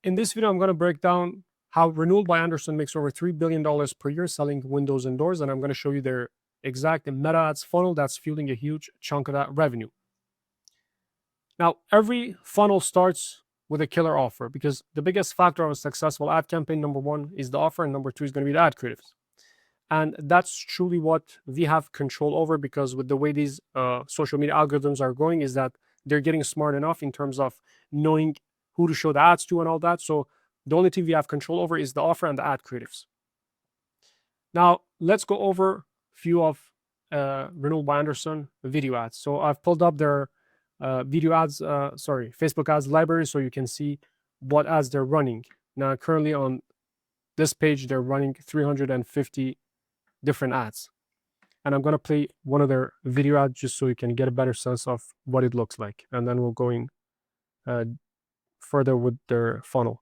in this video, I'm going to break down how Renewal by Andersen makes over $3 billion per year selling windows and doors. And I'm going to show you their exact meta ads funnel that's fueling a huge chunk of that revenue. Now, every funnel starts with a killer offer, because the biggest factor of a successful ad campaign, number one, is the offer, and number two is going to be the ad creatives. And that's truly what we have control over, because with the way these social media algorithms are going, is that they're getting smart enough in terms of knowing who to show the ads to and all that. So the only thing we have control over is the offer and the ad creatives. Now, let's go over a few of Renewal by Andersen video ads. So I've pulled up their Facebook ads library, so you can see what ads they're running. Now, currently on this page, they're running 350 different ads. And I'm going to play one of their video ads just so you can get a better sense of what it looks like. And then we'll go in further with their funnel.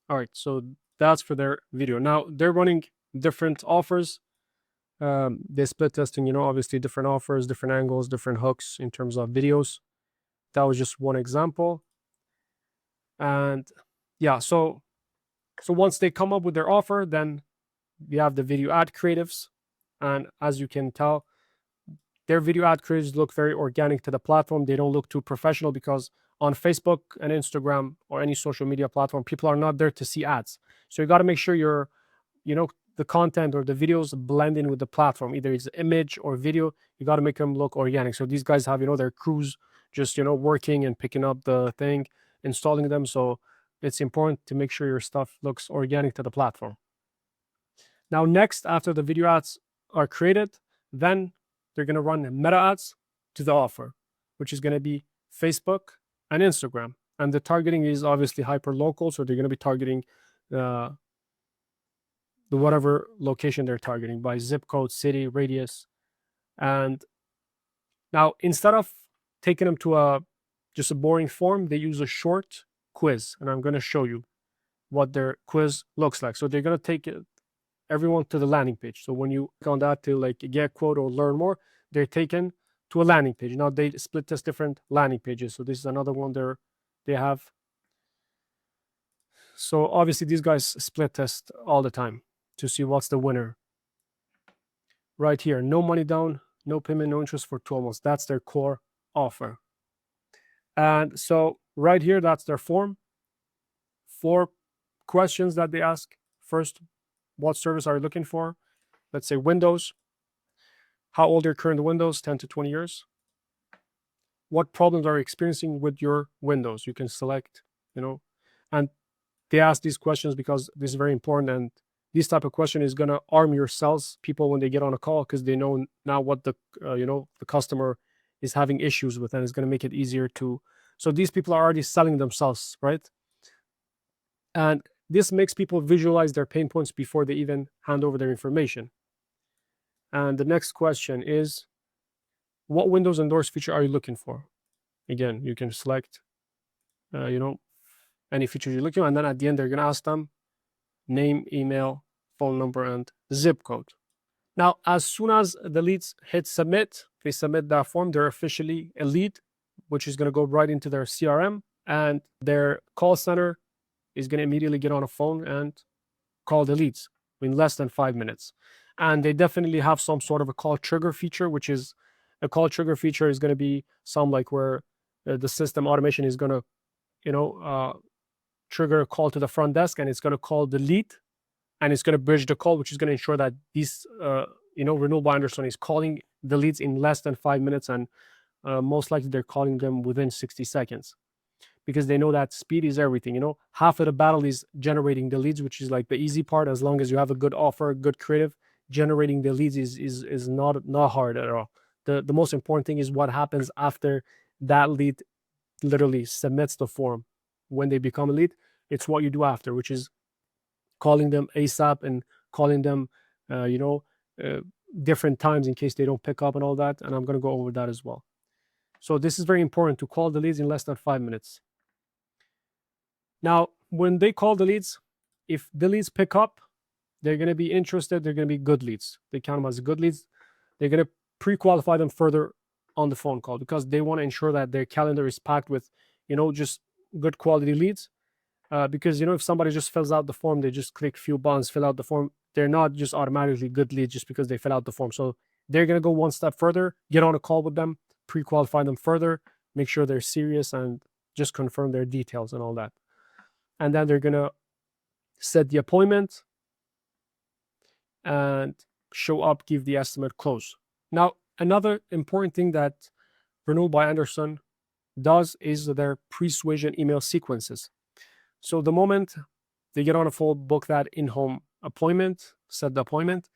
All right, so that's for their video. Now they're running different offers. They split testing, obviously different offers, different angles, different hooks in terms of videos. That was just one example. And yeah, so once they come up with their offer, then we have the video ad creatives. And as you can tell, their video ad creatives look very organic to the platform. They don't look too professional, because on Facebook and Instagram or any social media platform, people are not there to see ads. So you got to make sure your, the content or the videos blend in with the platform. Either it's image or video, you got to make them look organic. So these guys have, their crews just, working and picking up the thing, installing them. So it's important to make sure your stuff looks organic to the platform. Now, next, after the video ads are created, then they're going to run meta ads to the offer, which is going to be Facebook and Instagram. And the targeting is obviously hyper local. So they're going to be targeting the whatever location they're targeting by zip code, city, radius. And now, instead of taking them to just a boring form, they use a short quiz. And I'm going to show you what their quiz looks like. So they're going to take everyone to the landing page. So when you click on that to get quote or learn more, they're taken to a landing page. Now they split test different landing pages. So this is another one they have. So obviously these guys split test all the time to see what's the winner. Right here, no money down, no payment, no interest for 12 months. That's their core offer. And so right here, that's their form. 4 questions that they ask. First, what service are you looking for? Let's say Windows. How old are your current Windows? 10 to 20 years. What problems are you experiencing with your Windows? You can select, and they ask these questions because this is very important. And this type of question is going to arm your sales people when they get on a call, because they know now what the customer is having issues with, and it's going to make it easier to. So these people are already selling themselves, right? And this makes people visualize their pain points before they even hand over their information. And the next question is, what Windows and Doors feature are you looking for? Again, you can select, any feature you're looking for. And then at the end, they're going to ask them name, email, phone number, and zip code. Now, as soon as the leads hit submit, they submit that form, they're officially a lead, which is going to go right into their CRM, and their call center is going to immediately get on a phone and call the leads in less than 5 minutes. And they definitely have some sort of a call trigger feature, which is a call trigger feature is going to be some where the system automation is going to, trigger a call to the front desk, and it's going to call the lead, and it's going to bridge the call, which is going to ensure that these, Renewal by Andersen is calling the leads in less than 5 minutes, and most likely they're calling them within 60 seconds. Because they know that speed is everything. Half of the battle is generating the leads, which is the easy part. As long as you have a good offer, good creative, generating the leads is not hard at all. The most important thing is what happens after that lead literally submits the form. When they become a lead, it's what you do after, which is calling them ASAP and calling them, different times in case they don't pick up and all that. And I'm going to go over that as well. So this is very important to call the leads in less than 5 minutes. Now, when they call the leads, if the leads pick up, they're going to be interested. They're going to be good leads. They count them as good leads. They're going to pre-qualify them further on the phone call because they want to ensure that their calendar is packed with, just good quality leads. Because, if somebody just fills out the form, they just click few buttons, fill out the form. They're not just automatically good leads just because they fill out the form. So they're going to go one step further, get on a call with them, pre-qualify them further, make sure they're serious and just confirm their details and all that. And then they're going to set the appointment and show up, give the estimate, close. Now, another important thing that Renewal by Andersen does is their persuasion email sequences. So the moment they get on a phone, book that in-home appointment, set the appointment,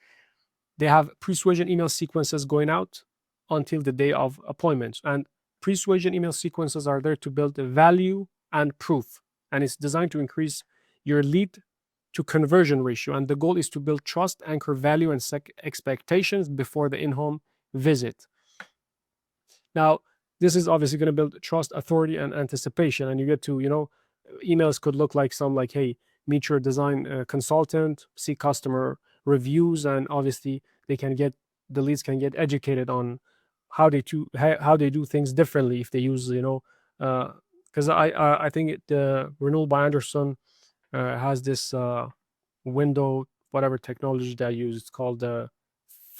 they have persuasion email sequences going out until the day of appointment. And persuasion email sequences are there to build the value and proof. And it's designed to increase your lead to conversion ratio. And the goal is to build trust, anchor value, and set expectations before the in-home visit. Now, this is obviously going to build trust, authority, and anticipation. And you get to, emails could look like hey, meet your design consultant, see customer reviews, and obviously the leads can get educated on how they do things differently if they use, because I think the Renewal by Andersen has this window, whatever technology they use. It's called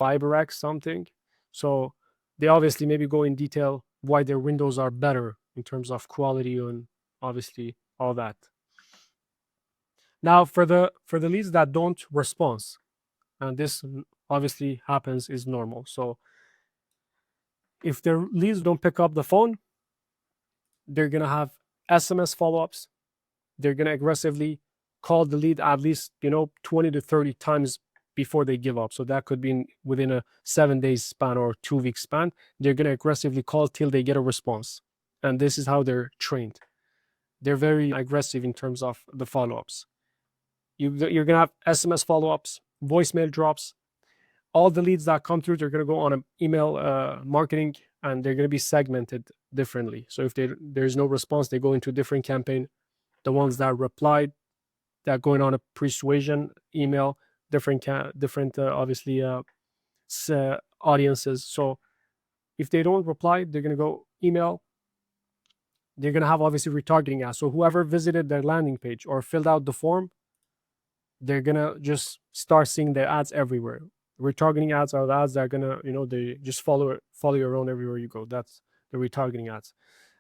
FiberX something. So they obviously maybe go in detail why their windows are better in terms of quality and obviously all that. Now for the leads that don't respond, and this obviously happens, is normal. So if their leads don't pick up the phone, they're gonna have SMS follow-ups. They're gonna aggressively call the lead at least 20 to 30 times before they give up. So that could be within a 7 days span or 2 week span. They're gonna aggressively call till they get a response, and this is how they're trained. They're very aggressive in terms of the follow-ups. You're gonna have SMS follow-ups, voicemail drops. All the leads that come through, they're gonna go on an email marketing, and they're gonna be segmented differently. So if there's no response, they go into a different campaign. The ones that replied, that going on a persuasion email, different obviously audiences. So if they don't reply, they're gonna go email. They're gonna have obviously retargeting ads. So whoever visited their landing page or filled out the form, they're gonna just start seeing their ads everywhere. Retargeting ads are the ads that are gonna, they just follow you around everywhere you go. That's the retargeting ads,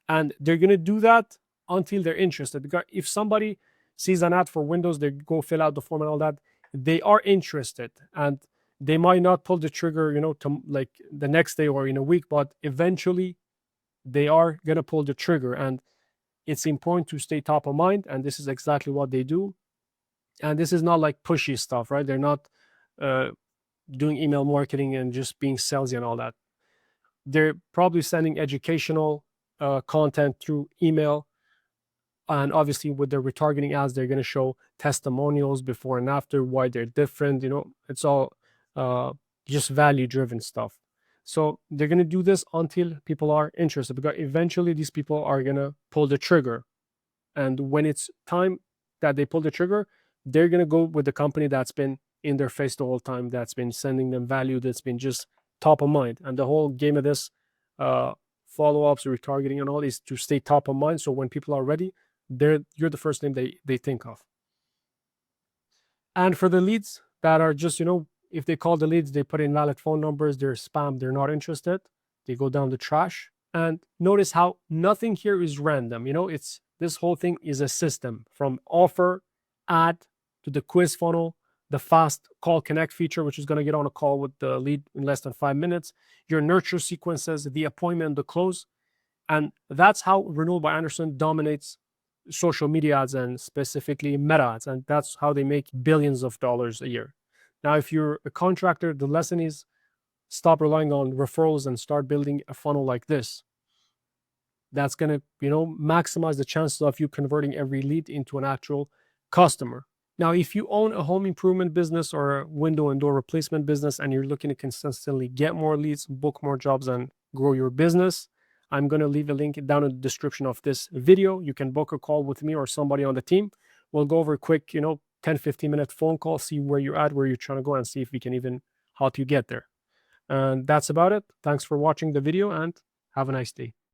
and they're gonna do that until they're interested. Because if somebody sees an ad for Windows, they go fill out the form and all that, they are interested, and they might not pull the trigger, to like the next day or in a week, but eventually they are gonna pull the trigger. And it's important to stay top of mind, and this is exactly what they do. And this is not like pushy stuff, right? They're not doing email marketing and just being salesy and all that. They're probably sending educational content through email. And obviously with their retargeting ads, they're going to show testimonials before and after, why they're different. It's all just value-driven stuff. So they're going to do this until people are interested, because eventually these people are going to pull the trigger. And when it's time that they pull the trigger, they're going to go with the company that's been in their face the whole time, that's been sending them value, that's been just top of mind. And the whole game of this follow-ups, retargeting and all is to stay top of mind. So when people are ready, you're the first name they think of. And for the leads that are just, if they call the leads, they put in valid phone numbers, they're spam, they're not interested, they go down the trash. And notice how nothing here is random. This whole thing is a system, from offer, ad, to the quiz funnel, the fast call connect feature, which is going to get on a call with the lead in less than 5 minutes, your nurture sequences, the appointment, the close. And that's how Renewal by Andersen dominates social media ads, and specifically meta ads. And that's how they make billions of dollars a year. Now, if you're a contractor, the lesson is stop relying on referrals and start building a funnel like this. That's going to, maximize the chances of you converting every lead into an actual customer. Now, if you own a home improvement business or a window and door replacement business, and you're looking to consistently get more leads, book more jobs, and grow your business, I'm going to leave a link down in the description of this video. You can book a call with me or somebody on the team. We'll go over a quick, 10-15 minute phone call, see where you're at, where you're trying to go, and see if we can even help you get there. And that's about it. Thanks for watching the video, and have a nice day.